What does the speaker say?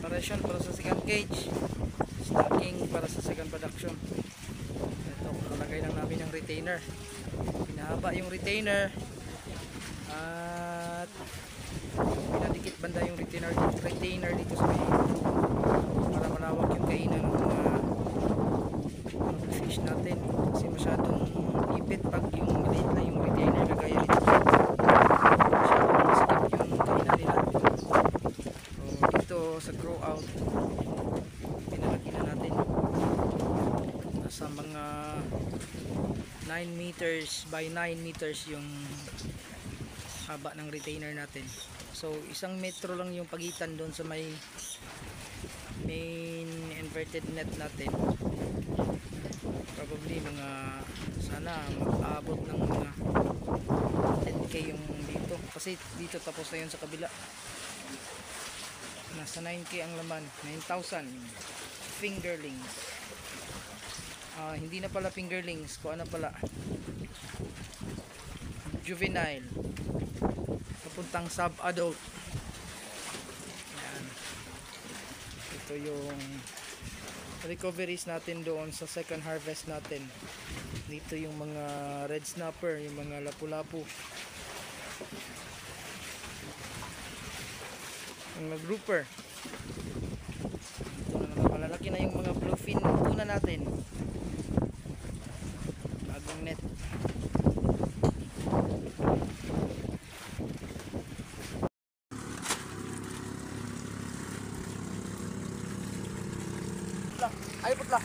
preparation para sa second cage, stocking para sa second production. Ito, palagay lang namin yung retainer. Pinahaba yung retainer at pinadikit banda yung retainer dito sa may para malawak yung kainan ng mga fish natin, kasi masyadong ipit pag yung maliit na yung retainer kagaya nito. Masyadong masikip yung kainan nila. So dito sa grow out, pinalaki na natin, nasa mga 9 meters by 9 meters yung haba ng retainer natin. So 1 metro lang yung pagitan doon sa may main inverted net natin. Probably mga sana mag-aabot ng mga 10k yung dito, kasi dito tapos na yun sa kabila. Nasa 9k ang laman, 9,000 fingerlings. Hindi na pala fingerlings, kung ano pala, juvenile papuntang sub-adult. Yan. Ito yung recoveries natin doon sa second harvest natin. Dito yung mga red snapper, yung mga lapu-lapu, mga grouper. Ito na naman, malalaki na yung mga bluefin tuna natin, bagong net. Ay putla.